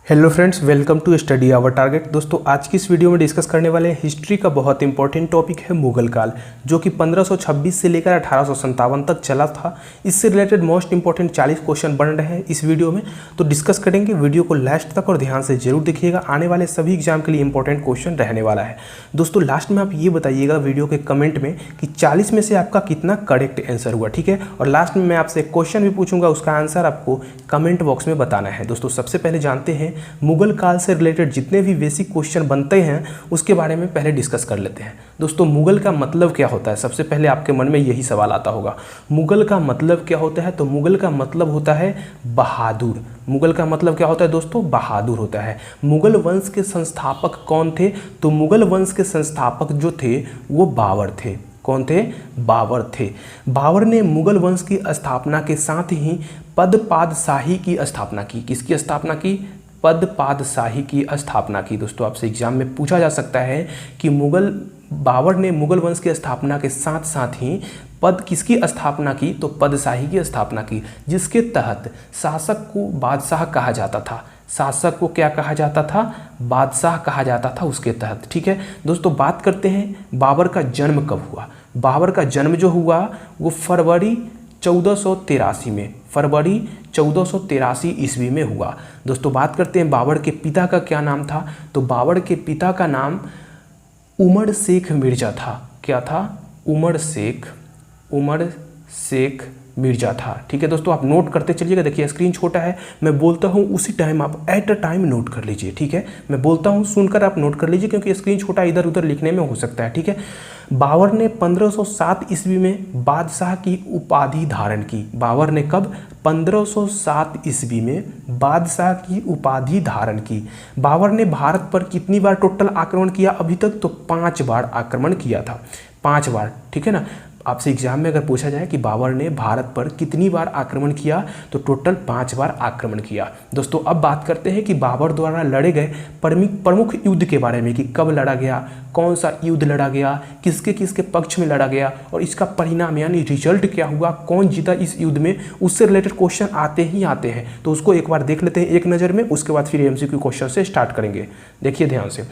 Hello friends, welcome to study our target. दोस्तों, आज की इस वीडियो में डिस्कस करने वाले हैं हिस्ट्री का बहुत इंपॉर्टेंट टॉपिक है मुगल काल, जो कि 1526 से लेकर 1857 तक चला था। इससे रिलेटेड मोस्ट इंपॉर्टेंट 40 क्वेश्चन बन रहे हैं इस वीडियो में, तो डिस्कस करेंगे। वीडियो को लास्ट तक और ध्यान से जरूर देखिएगा, आने वाले सभी एग्जाम के लिए इंपॉर्टेंट क्वेश्चन रहने वाला है। दोस्तों, लास्ट में आप ये बताइएगा वीडियो के कमेंट में कि 40 में से आपका कितना करेक्ट आंसर हुआ, ठीक है। और लास्ट में मैं आपसे एक क्वेश्चन भी पूछूंगा, उसका आंसर आपको कमेंट बॉक्स में बताना है। दोस्तों, सबसे पहले जानते हैं मुगल काल से रिलेटेड जितने भी बेसिक क्वेश्चन बनते हैं उसके बारे में पहले डिस्कस कर लेते हैं। दोस्तों, मुगल का मतलब क्या होता है? सबसे पहले आपके मन में यही सवाल आता होगा, मुगल का मतलब क्या होता है? तो मुगल का मतलब होता है बहादुर। मुगल का मतलब क्या होता है दोस्तों? बहादुर होता है। मुगल वंश के संस्थापक कौन थे? तो मुगल वंश के संस्थापक जो थे वो बाबर थे। कौन थे? बाबर थे। बाबर ने मुगल वंश की स्थापना के साथ ही पदपादशाही की स्थापना की। किसकी स्थापना की? पदपादशाही की स्थापना की। दोस्तों, आपसे एग्जाम में पूछा जा सकता है कि बाबर ने मुगल वंश की स्थापना के साथ साथ ही पद किसकी स्थापना की? तो पदशाही की स्थापना की, जिसके तहत शासक को बादशाह कहा जाता था। शासक को क्या कहा जाता था? बादशाह कहा जाता था उसके तहत, ठीक है। दोस्तों, बात करते हैं बाबर का जन्म कब हुआ। बाबर का जन्म जो हुआ वो फरवरी 1483 में, फरवरी 1483 ईस्वी में हुआ। दोस्तों, बात करते हैं बाबर के पिता का क्या नाम था। तो बाबर के पिता का नाम उमर शेख मिर्जा था। क्या था? उमर शेख मिर्जा था, ठीक है। दोस्तों, आप नोट करते चलिएगा। देखिए, स्क्रीन छोटा है, मैं बोलता हूँ उसी टाइम आप एट अ टाइम नोट कर लीजिए, ठीक है। मैं बोलता हूँ सुनकर आप नोट कर लीजिए, क्योंकि स्क्रीन छोटा इधर उधर लिखने में हो सकता है, ठीक है। बाबर ने 1507 ईस्वी में बादशाह की उपाधि धारण की। बाबर ने कब? 1507 ईस्वी में बादशाह की उपाधि धारण की। बाबर ने भारत पर कितनी बार टोटल आक्रमण किया अभी तक? तो 5 बार आक्रमण किया था, 5 बार, ठीक है ना। आपसे एग्जाम में अगर पूछा जाए कि बाबर ने भारत पर कितनी बार आक्रमण किया, तो टोटल 5 बार आक्रमण किया। दोस्तों, अब बात करते हैं कि बाबर द्वारा लड़े गए प्रमुख युद्ध के बारे में, कि कब लड़ा गया, कौन सा युद्ध लड़ा गया, किसके किसके पक्ष में लड़ा गया और इसका परिणाम यानी रिजल्ट क्या हुआ, कौन जीता इस युद्ध में, उससे रिलेटेड क्वेश्चन आते ही आते हैं। तो उसको एक बार देख लेते हैं एक नज़र में, उसके बाद फिर एमसीक्यू क्वेश्चन से स्टार्ट करेंगे। देखिए ध्यान से,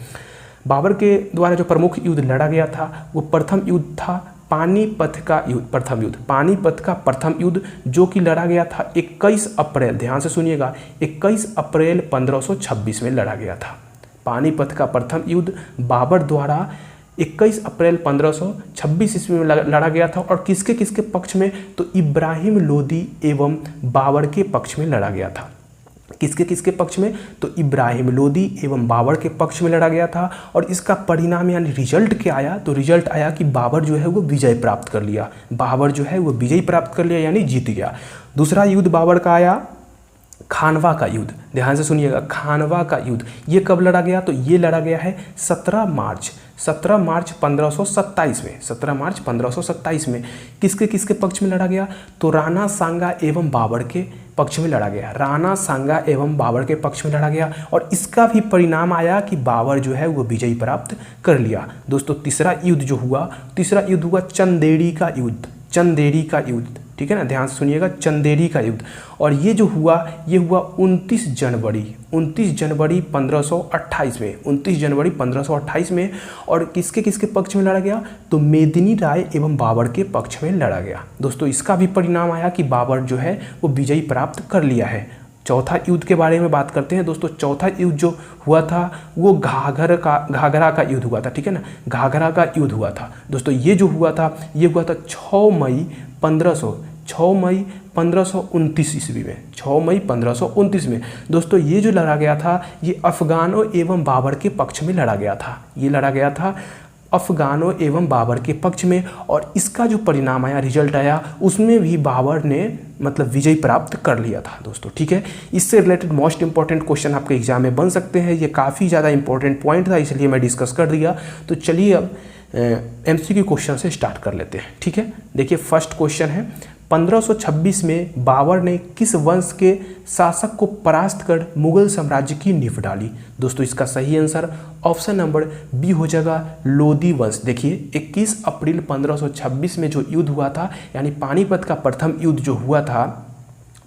बाबर के द्वारा जो प्रमुख युद्ध लड़ा गया था वो प्रथम युद्ध था पानीपत का युद्ध। प्रथम युद्ध पानीपत का प्रथम युद्ध, जो कि लड़ा गया था 21 अप्रैल, ध्यान से सुनिएगा, 21 अप्रैल 1526 में लड़ा गया था। पानीपत का प्रथम युद्ध बाबर द्वारा 21 अप्रैल 1526 ईस्वी में लड़ा गया था। और किसके किसके पक्ष में? तो इब्राहिम लोदी एवं बाबर के पक्ष में लड़ा गया था। किसके किसके पक्ष में? तो इब्राहिम लोदी एवं बाबर के पक्ष में लड़ा गया था। और इसका परिणाम यानी रिजल्ट क्या आया? तो रिजल्ट आया कि बाबर जो है वो विजय प्राप्त कर लिया। बाबर जो है वो विजय प्राप्त कर लिया, यानी जीत गया। दूसरा युद्ध बाबर का आया खानवा का युद्ध। ध्यान से सुनिएगा, खानवा का युद्ध ये कब लड़ा गया? तो ये लड़ा गया है 17 मार्च 1527 में। 17 मार्च 1527 में किसके किसके पक्ष में लड़ा गया? तो राणा सांगा एवं बाबर के पक्ष में लड़ा गया। राणा सांगा एवं बाबर के पक्ष में लड़ा गया, और इसका भी परिणाम आया कि बाबर जो है वो विजय प्राप्त कर लिया। दोस्तों, तीसरा युद्ध हुआ चंदेरी का युद्ध। चंदेरी का युद्ध, ठीक है ना, ध्यान से सुनिएगा, चंदेरी का युद्ध। और ये हुआ 29 जनवरी 1528 में, 29 जनवरी 1528 में। और किसके किसके पक्ष में लड़ा गया? तो मेदिनी राय एवं बाबर के पक्ष में लड़ा गया। दोस्तों, इसका भी परिणाम आया कि बाबर जो है वो विजय प्राप्त कर लिया है। चौथा युद्ध के बारे में बात करते हैं। दोस्तों, चौथा युद्ध जो हुआ था वो घाघरा का युद्ध हुआ था, ठीक है ना, घाघरा का युद्ध हुआ था। दोस्तों, ये हुआ था 6 मई 1529 ईस्वी में, 6 मई 1529 में। दोस्तों, ये जो लड़ा गया था ये अफगानों एवं बाबर के पक्ष में लड़ा गया था। ये लड़ा गया था अफगानों एवं बाबर के पक्ष में, और इसका जो परिणाम आया, रिजल्ट आया, उसमें भी बाबर ने मतलब विजय प्राप्त कर लिया था। दोस्तों, ठीक है, इससे रिलेटेड मोस्ट इंपॉर्टेंट क्वेश्चन आपके एग्जाम में बन सकते हैं। ये काफ़ी ज़्यादा इंपॉर्टेंट पॉइंट था, इसलिए मैं डिस्कस कर दिया। तो चलिए अब एमसीक्यू क्वेश्चन से स्टार्ट कर लेते हैं, ठीक है। देखिए, फर्स्ट क्वेश्चन है, 1526 में बाबर ने किस वंश के शासक को परास्त कर मुगल साम्राज्य की नींव डाली? दोस्तों, इसका सही आंसर ऑप्शन नंबर बी हो जाएगा, लोदी वंश। देखिए, 21 अप्रैल 1526 में जो युद्ध हुआ था, यानी पानीपत का प्रथम युद्ध जो हुआ था,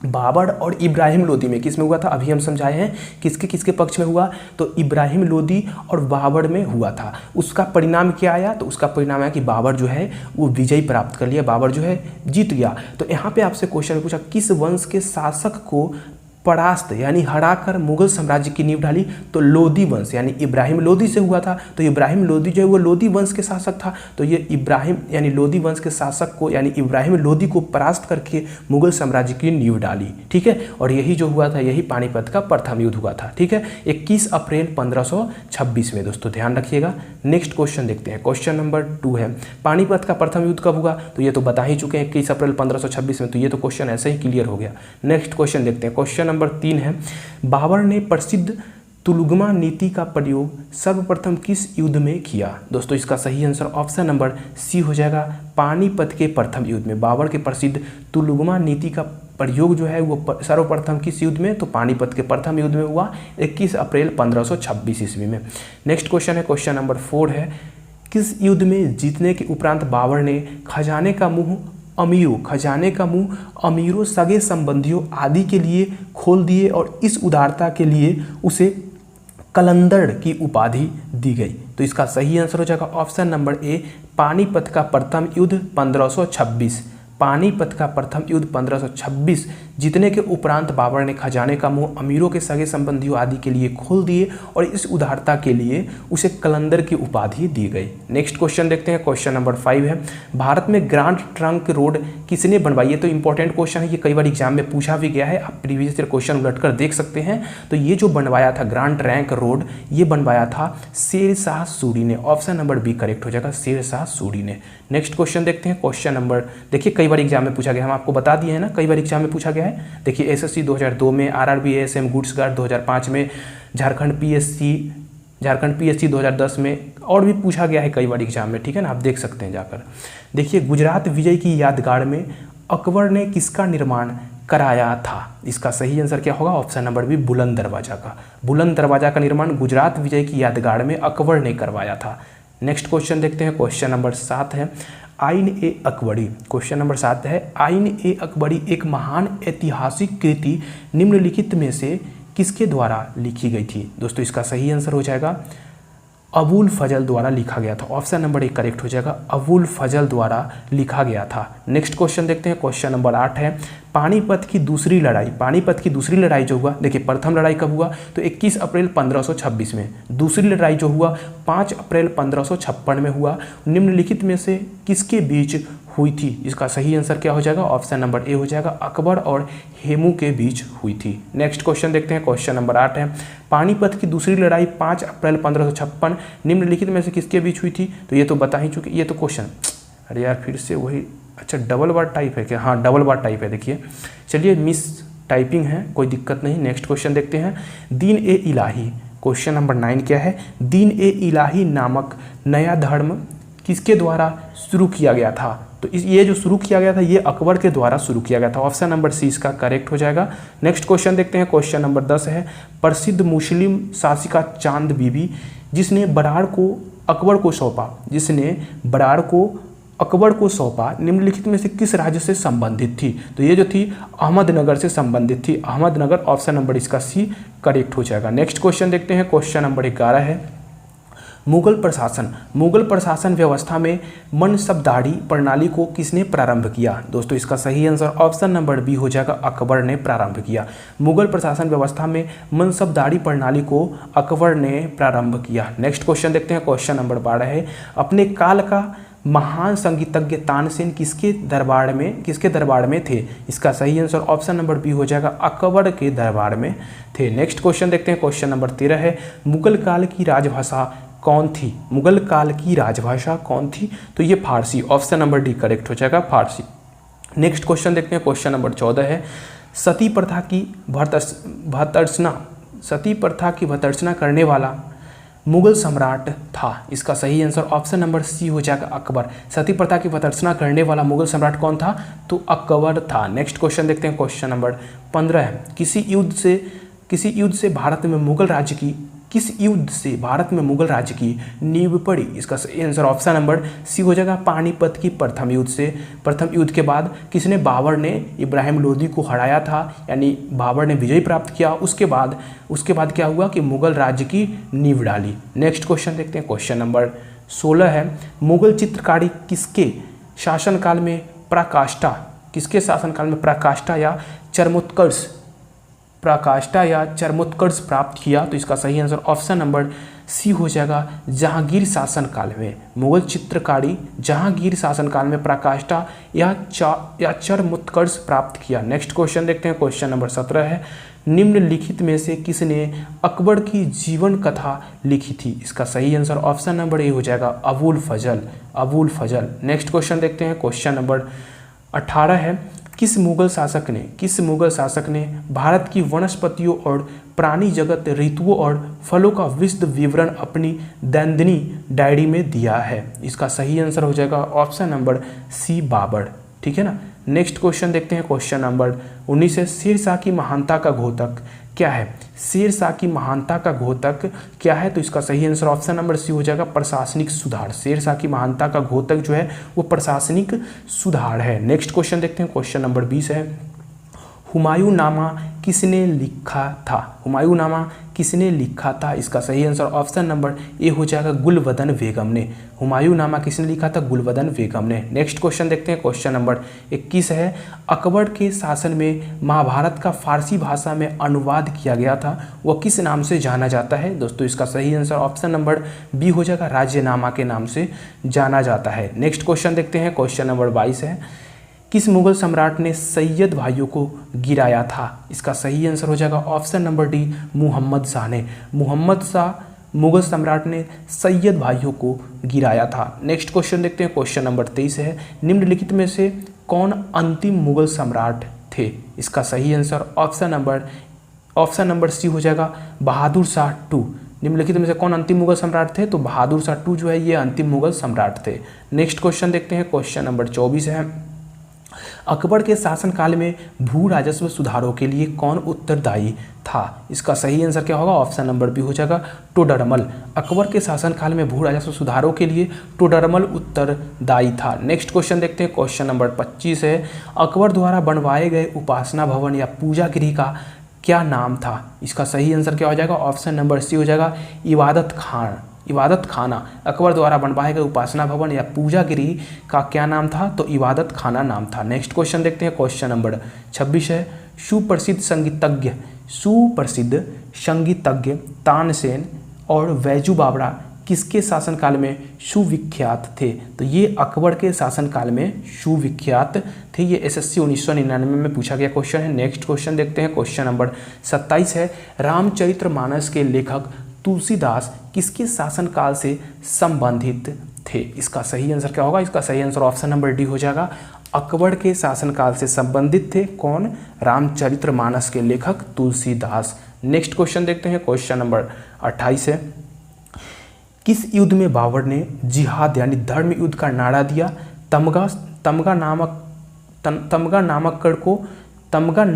बाबर और इब्राहिम लोदी में किस में हुआ था, अभी हम समझाए हैं किसके किसके पक्ष में हुआ, तो इब्राहिम लोदी और बाबर में हुआ था। उसका परिणाम क्या आया, तो उसका परिणाम आया कि बाबर जो है वो विजय प्राप्त कर लिया, बाबर जो है जीत गया। तो यहाँ पे आपसे क्वेश्चन पूछा किस वंश के शासक को परास्त यानी हराकर मुगल साम्राज्य की नींव ढाली, तो लोदी वंश यानी इब्राहिम लोदी से हुआ था। तो इब्राहिम लोदी जो है वो लोदी वंश के शासक था, तो ये इब्राहिम यानी लोदी वंश के शासक को यानी इब्राहिम लोदी को परास्त करके मुगल साम्राज्य की नींव डाली, ठीक है। और यही जो हुआ था यही पानीपत का प्रथम युद्ध हुआ था, ठीक है, 21 अप्रैल 1526 में। दोस्तों ध्यान रखिएगा। नेक्स्ट क्वेश्चन देखते हैं, क्वेश्चन नंबर 2 है पानीपत का प्रथम युद्ध कब हुआ, तो ये तो बता ही चुके हैं 21 अप्रैल 1526 में, तो ये तो क्वेश्चन ऐसे ही क्लियर हो गया। नेक्स्ट क्वेश्चन देखते हैं, क्वेश्चन नंबर 3 है बाबर ने प्रसिद्ध तुलुगमा नीति का प्रयोग सर्वप्रथम किस युद्ध में किया। दोस्तों इसका सही आंसर ऑप्शन नंबर सी हो जाएगा, पानीपत के प्रथम युद्ध में बाबर के प्रसिद्ध तुलुगमा नीति का प्रयोग जो है वो सर्वप्रथम किस युद्ध में, तो पानीपत के प्रथम युद्ध में हुआ 21 अप्रैल 1526 ईस्वी में। नेक्स्ट क्वेश्चन है, क्वेश्चन नंबर 4 है किस युद्ध में जीतने के उपरांत बाबर ने खजाने का मुंह अमीरों सगे संबंधियों आदि के लिए खोल दिए और इस उदारता के लिए उसे कलंदर की उपाधि दी गई। तो इसका सही आंसर हो जाएगा ऑप्शन नंबर ए, पानीपत का प्रथम युद्ध 1526। पानीपत का प्रथम युद्ध 1526 जीतने के उपरांत बाबर ने खजाने का मुंह अमीरों के सगे संबंधियों आदि के लिए खोल दिए और इस उदारता के लिए उसे कलंदर की उपाधि दी गई। नेक्स्ट क्वेश्चन देखते हैं, क्वेश्चन नंबर 5 है भारत में ग्रांड ट्रंक रोड किसने बनवाई है। तो इंपॉर्टेंट क्वेश्चन है, ये कई बार एग्जाम में पूछा भी गया है, आप प्रीवियस ईयर क्वेश्चन उलट कर देख सकते हैं। तो ये जो बनवाया था ग्रांड ट्रंक रोड, ये बनवाया था शेर शाह सूरी ने। ऑप्शन नंबर बी करेक्ट हो जाएगा, शेर शाह सूरी ने। नेक्स्ट क्वेश्चन देखते हैं, क्वेश्चन नंबर देखिए कई बार एग्जाम में पूछा गया, हम आपको बता दिए हैं ना, कई बार एग्जाम में पूछा गया है। देखिए एसएससी 2002 में, आरआरबी एएसएम गुड्स गार्ड 2005 में, झारखंड पीएससी 2010 में, और भी पूछा गया है कई बार एग्जाम में, ठीक है ना, आप देख सकते हैं जाकर। देखिए गुजरात विजय की यादगार में अकबर ने किसका निर्माण कराया था। इसका सही आंसर क्या होगा, ऑप्शन नंबर बी, बुलंद दरवाजा का। बुलंद दरवाजा का निर्माण गुजरात विजय की यादगार में अकबर ने करवाया था। नेक्स्ट क्वेश्चन देखते हैं, क्वेश्चन नंबर 7 है आइन ए अकबरी। क्वेश्चन नंबर 7 है आइन ए अकबरी एक महान ऐतिहासिक कृति निम्नलिखित में से किसके द्वारा लिखी गई थी। दोस्तों इसका सही आंसर हो जाएगा अबुल फजल द्वारा लिखा गया था। ऑप्शन नंबर 1 करेक्ट हो जाएगा, अबुल फजल द्वारा लिखा गया था। नेक्स्ट क्वेश्चन देखते हैं, क्वेश्चन नंबर 8 है पानीपत की दूसरी लड़ाई। पानीपत की दूसरी लड़ाई जो हुआ, देखिए प्रथम लड़ाई कब हुआ, तो 21 अप्रैल 1526 में। दूसरी लड़ाई जो हुआ 5 अप्रैल 1556 में हुआ। निम्नलिखित में से किसके बीच हुई थी। इसका सही आंसर क्या हो जाएगा, ऑप्शन नंबर ए हो जाएगा, अकबर और हेमू के बीच हुई थी। नेक्स्ट क्वेश्चन देखते हैं, क्वेश्चन नंबर 8 है पानीपत की दूसरी लड़ाई 5 अप्रैल 1556 निम्नलिखित में से किसके बीच हुई थी। तो ये तो बता ही चुके, ये तो क्वेश्चन, अरे यार फिर से वही, अच्छा डबल बार टाइप है क्या, हाँ डबल बार टाइप है। देखिए चलिए मिस टाइपिंग है, कोई दिक्कत नहीं। नेक्स्ट क्वेश्चन देखते हैं, दीन ए इलाही। क्वेश्चन नंबर 9 क्या है, दीन ए इलाही नामक नया धर्म किसके द्वारा शुरू किया गया था। तो ये जो शुरू किया गया था ये अकबर के द्वारा शुरू किया गया था। ऑप्शन नंबर सी इसका करेक्ट हो जाएगा। नेक्स्ट क्वेश्चन देखते हैं, क्वेश्चन नंबर 10 है प्रसिद्ध मुस्लिम शासिका चांद बीबी जिसने बराड़ को अकबर को सौंपा, अकबर को सौंपा निम्नलिखित में से किस राज्य से संबंधित थी। तो ये जो थी अहमदनगर से संबंधित थी, अहमदनगर। ऑप्शन नंबर इसका सी करेक्ट हो जाएगा। नेक्स्ट क्वेश्चन देखते हैं, क्वेश्चन नंबर 11 है मुगल प्रशासन व्यवस्था में मनसबदारी प्रणाली को किसने प्रारंभ किया। दोस्तों इसका सही आंसर ऑप्शन नंबर बी हो जाएगा, अकबर ने प्रारंभ किया। मुगल प्रशासन व्यवस्था में मनसबदारी प्रणाली को अकबर ने प्रारंभ किया। नेक्स्ट क्वेश्चन देखते हैं, क्वेश्चन नंबर 12 है अपने काल का महान संगीतज्ञ तानसेन किसके दरबार में थे। इसका सही आंसर ऑप्शन नंबर बी हो जाएगा, अकबर के दरबार में थे। नेक्स्ट क्वेश्चन देखते हैं, क्वेश्चन नंबर 13 है मुगल काल की राजभाषा कौन थी। मुगल काल की राजभाषा कौन थी, तो ये फारसी। ऑप्शन नंबर डी करेक्ट हो जाएगा, फारसी। नेक्स्ट क्वेश्चन देखते हैं, क्वेश्चन नंबर 14 है सती प्रथा की भर्त्सना करने वाला मुगल सम्राट था। इसका सही आंसर ऑप्शन नंबर सी हो जाएगा, अकबर। सती प्रथा की भर्त्सना करने वाला मुगल सम्राट कौन था, तो अकबर था। नेक्स्ट क्वेश्चन देखते हैं, क्वेश्चन नंबर 15 है किसी युद्ध से भारत में मुगल राज्य की किस युद्ध से भारत में मुगल राज्य की नींव पड़ी? इसका सही आंसर ऑप्शन नंबर सी हो जाएगा, पानीपत की प्रथम युद्ध से। प्रथम युद्ध के बाद किसने, बाबर ने इब्राहिम लोदी को हराया था, यानी बाबर ने विजय प्राप्त किया। उसके बाद क्या हुआ कि मुगल राज्य की नींव डाली। नेक्स्ट क्वेश्चन देखते हैं, क्वेश्चन नंबर 16 है, मुगल चित्रकारी किसके शासनकाल में पराकाष्ठा या चरमोत्कर्ष प्राप्त किया? तो इसका सही आंसर ऑप्शन नंबर सी हो जाएगा, जहांगीर शासनकाल में। मुगल चित्रकारी जहांगीर शासनकाल में पराकाष्ठा या चरमोत्कर्ष प्राप्त किया। नेक्स्ट क्वेश्चन देखते हैं, क्वेश्चन नंबर 17 है, निम्नलिखित में से किसने अकबर की जीवन कथा लिखी थी? इसका सही आंसर ऑप्शन नंबर ए हो जाएगा, अबुल फजल। नेक्स्ट क्वेश्चन देखते हैं, क्वेश्चन नंबर 18 है, किस मुगल शासक ने भारत की वनस्पतियों और प्राणी जगत, ऋतुओं और फलों का विस्तृत विवरण अपनी दैनंदिनी डायरी में दिया है? इसका सही आंसर हो जाएगा ऑप्शन नंबर सी, बाबर। ठीक है ना। नेक्स्ट क्वेश्चन देखते हैं, क्वेश्चन नंबर 19 है, शेरशाह की महानता का घोतक क्या है? शेरशाह की महानता का घोतक क्या है? तो इसका सही आंसर ऑप्शन नंबर सी हो जाएगा, प्रशासनिक सुधार। शेरशाह की महानता का घोतक जो है वो प्रशासनिक सुधार है। नेक्स्ट क्वेश्चन देखते हैं, क्वेश्चन नंबर 20 है, हुमायूंनामा किसने लिखा था? इसका सही आंसर ऑप्शन नंबर ए हो जाएगा, गुलबदन बेगम ने। हुमायूंनामा किसने लिखा था? गुलबदन बेगम ने। नेक्स्ट क्वेश्चन देखते हैं, क्वेश्चन नंबर 21 है, अकबर के शासन में महाभारत का फारसी भाषा में अनुवाद किया गया था, वह किस नाम से जाना जाता है? दोस्तों इसका सही आंसर ऑप्शन नंबर बी हो जाएगा, राज्यनामा के नाम से जाना जाता है। नेक्स्ट क्वेश्चन देखते हैं, क्वेश्चन नंबर 22 है, किस मुगल सम्राट ने सैयद भाइयों को गिराया था? इसका सही आंसर हो जाएगा option number D, Muhammad Shah ने। मुगल सम्राट ने सैयद भाइयों को गिराया था। नेक्स्ट क्वेश्चन देखते हैं, क्वेश्चन नंबर 23 है, निम्नलिखित में से कौन अंतिम मुगल सम्राट थे? इसका सही आंसर ऑप्शन नंबर सी हो जाएगा, बहादुर शाह 2। निम्नलिखित में से कौन अंतिम मुगल सम्राट थे? तो बहादुर शाह 2 जो है ये अंतिम मुगल सम्राट थे। नेक्स्ट क्वेश्चन देखते हैं, क्वेश्चन नंबर 24 है, अकबर के शासनकाल में भू राजस्व सुधारों के लिए कौन उत्तरदायी था? इसका सही आंसर क्या होगा? ऑप्शन नंबर बी हो जाएगा, टोडरमल। अकबर के शासनकाल में भू राजस्व सुधारों के लिए टोडरमल उत्तरदायी था। नेक्स्ट क्वेश्चन देखते हैं, क्वेश्चन नंबर 25 है, अकबर द्वारा बनवाए गए उपासना भवन या पूजा गृह का क्या नाम था? इसका सही आंसर क्या हो जाएगा? ऑप्शन नंबर सी हो जाएगा, इबादत खाना। अकबर द्वारा बनवाए गए उपासना भवन या पूजा गृह का क्या नाम था? तो इबादत खाना नाम था। नेक्स्ट क्वेश्चन देखते हैं, क्वेश्चन नंबर 26 है, सुप्रसिद्ध संगीतज्ञ तानसेन और बैजू बावरा किसके शासनकाल में सुविख्यात थे? तो ये अकबर के शासनकाल में सुविख्यात थे। ये एसएससी 1999 में पूछा गया क्वेश्चन है। नेक्स्ट क्वेश्चन देखते हैं, क्वेश्चन नंबर 27 है, रामचरितमानस के लेखक तुलसीदास किसके शासनकाल से संबंधित थे? इसका सही आंसर क्या होगा? इसका सही आंसर ऑप्शन नंबर डी हो जाएगा, अकबर के शासनकाल से संबंधित थे। कौन? रामचरितमानस के लेखक तुलसीदास। नेक्स्ट क्वेश्चन देखते हैं, क्वेश्चन नंबर 28 है, किस युद्ध में बाबर ने जिहाद यानी धर्म युद्ध का नारा दिया? तमगा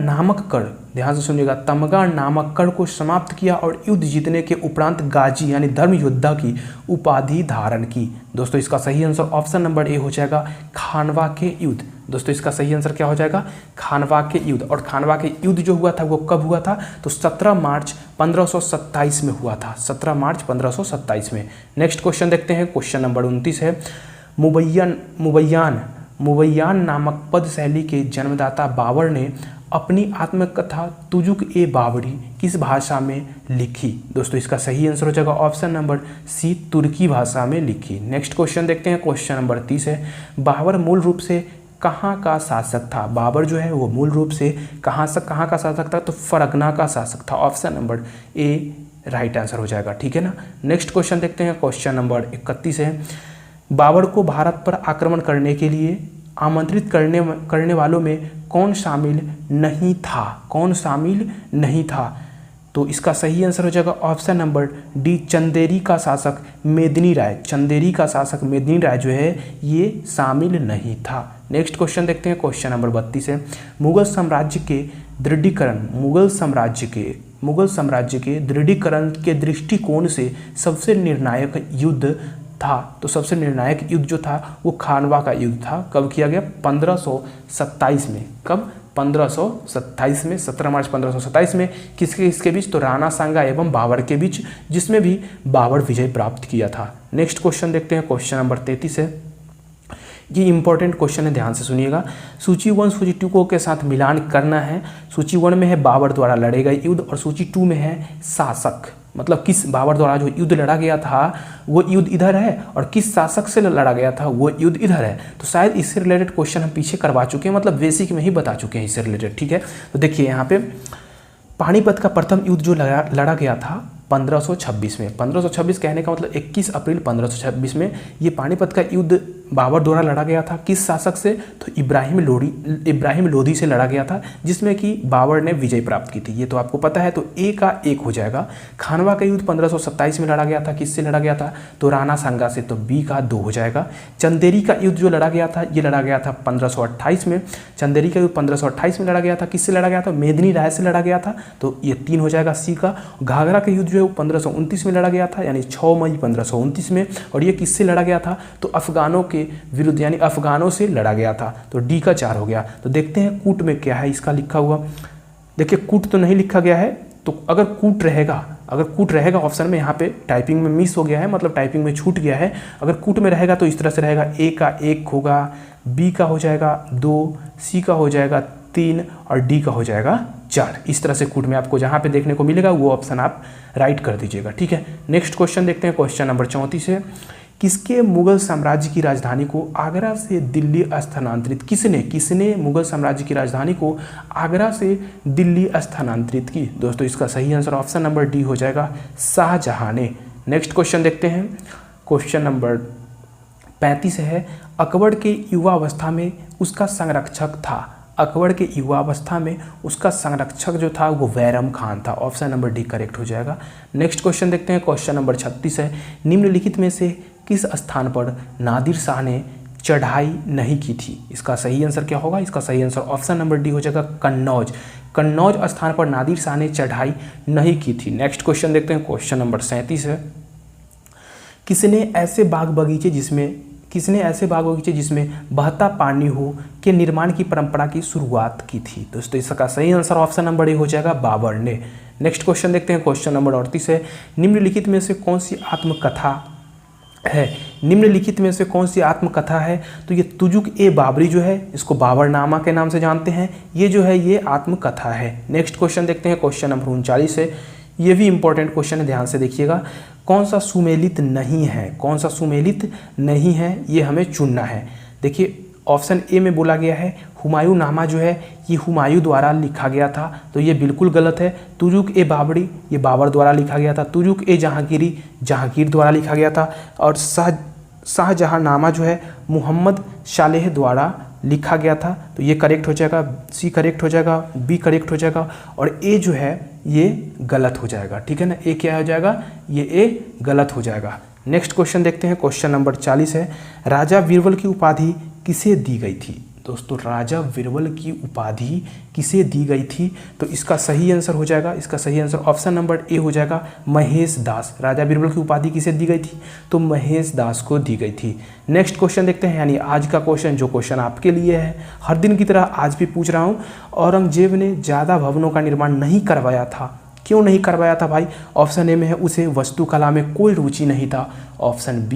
नामक कड़, ध्यान से सुनिएगा, तमगा नामक कड़ को समाप्त किया और युद्ध जीतने के उपरांत गाजी यानी धर्म योद्धा की उपाधि धारण की। दोस्तों इसका सही आंसर ऑप्शन नंबर ए हो जाएगा, खानवा के युद्ध। दोस्तों इसका सही आंसर क्या हो जाएगा? खानवा के युद्ध। और खानवा के युद्ध जो हुआ था वो कब हुआ था? तो 17 मार्च 1527 में हुआ था, 17 मार्च 1527 में। नेक्स्ट क्वेश्चन देखते हैं, क्वेश्चन नंबर 29 है, मुबैयान नामक पद शैली के जन्मदाता बाबर ने अपनी आत्मकथा तुजुक ए बाबरी किस भाषा में लिखी? दोस्तों इसका सही आंसर हो जाएगा ऑप्शन नंबर सी, तुर्की भाषा में लिखी। नेक्स्ट क्वेश्चन देखते हैं, क्वेश्चन नंबर 30 है, बाबर मूल रूप से कहाँ का शासक था? बाबर जो है वो मूल रूप से कहाँ का शासक था? तो फरगना का शासक था। Option number A right answer हो जाएगा। ठीक है ना। नेक्स्ट क्वेश्चन देखते हैं, क्वेश्चन नंबर 31 है, बाबर को भारत पर आक्रमण करने के लिए आमंत्रित करने वालों में कौन शामिल नहीं था? तो इसका सही आंसर हो जाएगा ऑप्शन नंबर डी, चंदेरी का शासक मेदिनी राय जो है ये शामिल नहीं था। नेक्स्ट क्वेश्चन देखते हैं, क्वेश्चन नंबर 32 है, मुगल साम्राज्य के मुगल साम्राज्य के दृढ़ीकरण के दृष्टिकोण से सबसे निर्णायक युद्ध था? तो सबसे निर्णायक युद्ध जो था वो खानवा का युद्ध था। कब किया गया? 1527 में। कब? 1527 में, 17 मार्च 1527 में। किसके बीच? तो राणा सांगा एवं बाबर के बीच, जिसमें भी बाबर विजय प्राप्त किया था। नेक्स्ट क्वेश्चन देखते हैं, क्वेश्चन नंबर 33 है। ये इंपॉर्टेंट क्वेश्चन है, ध्यान से सुनिएगा। सूची 1 सूची 2 के साथ मिलान करना है। सूची 1 में है बाबर द्वारा लड़े गए युद्ध और सूची 2 में है शासक, मतलब किस बाबर द्वारा जो युद्ध लड़ा गया था वो युद्ध इधर है और किस शासक से लड़ा गया था वो युद्ध इधर है। तो शायद इससे रिलेटेड क्वेश्चन हम पीछे करवा चुके हैं, मतलब बेसिक में ही बता चुके हैं इससे रिलेटेड, ठीक है। तो देखिए यहाँ पे पानीपत का प्रथम युद्ध जो लड़ा गया था 1526 में। 1526 कहने का मतलब 21 अप्रैल 1526 में ये पानीपत का युद्ध बाबर द्वारा लड़ा गया था। किस शासक से? तो इब्राहिम लोधी से लड़ा गया था, जिसमें कि बाबर ने विजय प्राप्त की थी। ये तो आपको पता है, तो ए का 1 हो जाएगा। खानवा का युद्ध 1527 में लड़ा गया था। किससे लड़ा गया था? तो राणा सांगा से, तो बी का 2 हो जाएगा। चंदेरी का युद्ध जो लड़ा गया था ये लड़ा गया था 1528 में। चंदेरी का युद्ध 1528 में लड़ा गया था। किससे लड़ा गया था? मेदिनी राय से लड़ा गया था, तो ये 3 हो जाएगा सी का। घाघरा का युद्ध जो है 1529 में लड़ा गया था, यानी 6 मई 1529 में। और ये किससे लड़ा गया था? तो अफगानों के विरुद्ध, यानी अफगानों से लड़ा गया था, तो डी का 4 हो गया। तो देखते हैं कूट में क्या है इसका लिखा हुआ। देखिए कूट तो नहीं लिखा गया है, तो अगर कूट रहेगा ऑप्शन में, यहाँ पे टाइपिंग में मिस हो गया है, मतलब टाइपिंग में छूट गया है। अगर कूट में रहेगा तो इस तरह से रहेगा, ए का 1 होगा, बी का हो जाएगा 2, सी का हो जाएगा 3 और डी का हो जाएगा 4। इस तरह से कूट में आपको जहाँ पे देखने को मिलेगा वो ऑप्शन आप राइट कर दीजिएगा, ठीक है। नेक्स्ट क्वेश्चन देखते हैं, क्वेश्चन नंबर 34 है। किसके मुगल साम्राज्य की राजधानी को आगरा से दिल्ली स्थानांतरित? किसने मुगल साम्राज्य की राजधानी को आगरा से दिल्ली स्थानांतरित की? दोस्तों इसका सही आंसर ऑप्शन नंबर डी हो जाएगा, शाहजहां ने। नेक्स्ट क्वेश्चन देखते हैं, क्वेश्चन नंबर 35 है। अकबर के युवावस्था में उसका संरक्षक था। अकबर के युवावस्था में उसका संरक्षक जो था वो बैरम खान था। ऑप्शन नंबर डी करेक्ट हो जाएगा। नेक्स्ट क्वेश्चन देखते हैं, क्वेश्चन नंबर 36 है। निम्नलिखित में से किस स्थान पर नादिर शाह ने चढ़ाई नहीं की थी? इसका सही आंसर क्या होगा? इसका सही आंसर ऑप्शन नंबर डी हो जाएगा, कन्नौज। कन्नौज स्थान पर नादिर शाह ने चढ़ाई नहीं की थी। नेक्स्ट क्वेश्चन देखते हैं, क्वेश्चन नंबर 37 है। किसने ऐसे बाग बगीचे जिसमें बहता पानी हो के निर्माण की परंपरा की शुरुआत की थी? दोस्तों इसका सही आंसर ऑप्शन नंबर ए हो जाएगा, बाबर ने। नेक्स्ट क्वेश्चन देखते हैं, क्वेश्चन नंबर 38 है। निम्नलिखित में से कौन सी आत्मकथा है? तो ये तुजुक ए बाबरी जो है, इसको बाबरनामा के नाम से जानते हैं, ये जो है ये आत्मकथा है। नेक्स्ट क्वेश्चन देखते हैं, क्वेश्चन नंबर 39 है। ये भी इंपॉर्टेंट क्वेश्चन है, ध्यान से देखिएगा। कौन सा सुमेलित नहीं है ये हमें चुनना है। देखिए ऑप्शन ए में बोला गया है हुमायूं नामा जो है ये हुमायूं द्वारा लिखा गया था, तो ये बिल्कुल गलत है। तुजुक ए बाबरी ये बाबर द्वारा लिखा गया था। तुजुक ए जहांगीरी जहांगीर द्वारा लिखा गया था। और शाहजहां नामा जो है मोहम्मद शालेह द्वारा लिखा गया था, तो ये करेक्ट हो जाएगा, सी करेक्ट हो जाएगा, बी करेक्ट हो जाएगा और ए जो है ये गलत हो जाएगा, ठीक है ना। ए क्या हो जाएगा? ये ए गलत हो जाएगा। नेक्स्ट क्वेश्चन देखते हैं, क्वेश्चन नंबर 40 है। राजा बीरबल की उपाधि किसे दी गई थी? दोस्तों राजा बीरबल की उपाधि किसे दी गई थी? तो इसका सही आंसर हो जाएगा, इसका सही आंसर ऑप्शन नंबर ए हो जाएगा, महेश दास। राजा बीरबल की उपाधि किसे दी गई थी? तो महेश दास को दी गई थी। नेक्स्ट क्वेश्चन देखते हैं, यानी आज का क्वेश्चन, जो क्वेश्चन आपके लिए है, हर दिन की तरह आज भी पूछ रहा हूँ। औरंगजेब ने ज़्यादा भवनों का निर्माण नहीं करवाया था, क्यों नहीं करवाया था भाई? ऑप्शन ए में है उसे वास्तुकला में कोई रुचि नहीं था। ऑप्शन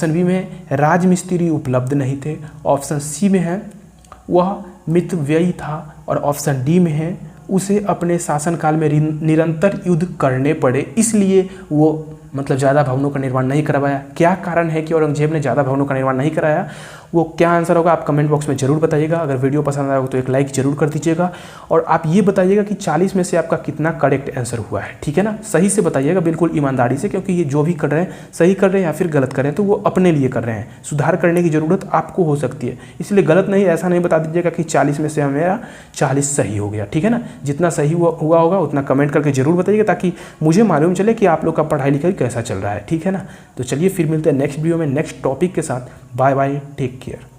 बी में राजमिस्त्री उपलब्ध नहीं थे। ऑप्शन सी में है वह मितव्ययी था और ऑप्शन डी में है उसे अपने शासनकाल में निरंतर युद्ध करने पड़े, इसलिए वो मतलब ज़्यादा भवनों का निर्माण नहीं करवाया। क्या कारण है कि औरंगजेब ने ज़्यादा भवनों का निर्माण नहीं कराया? वो क्या आंसर होगा आप कमेंट बॉक्स में जरूर बताइएगा। अगर वीडियो पसंद आया हो तो एक लाइक जरूर कर दीजिएगा और आप ये बताइएगा कि 40 में से आपका कितना करेक्ट आंसर हुआ है, ठीक है ना। सही से बताइएगा, बिल्कुल ईमानदारी से, क्योंकि ये जो भी कर रहे हैं सही कर रहे हैं या फिर गलत कर रहे हैं तो वो अपने लिए कर रहे हैं। सुधार करने की ज़रूरत आपको हो सकती है, इसलिए गलत नहीं, ऐसा नहीं बता दीजिएगा कि 40 में से मेरा 40 सही हो गया, ठीक है ना। जितना सही हुआ होगा उतना कमेंट करके जरूर बताइएगा ताकि मुझे मालूम चले कि आप लोग का पढ़ाई लिखाई कैसा चल रहा है, ठीक है ना। तो चलिए फिर मिलते हैं नेक्स्ट वीडियो में नेक्स्ट टॉपिक के साथ। Bye bye, take care.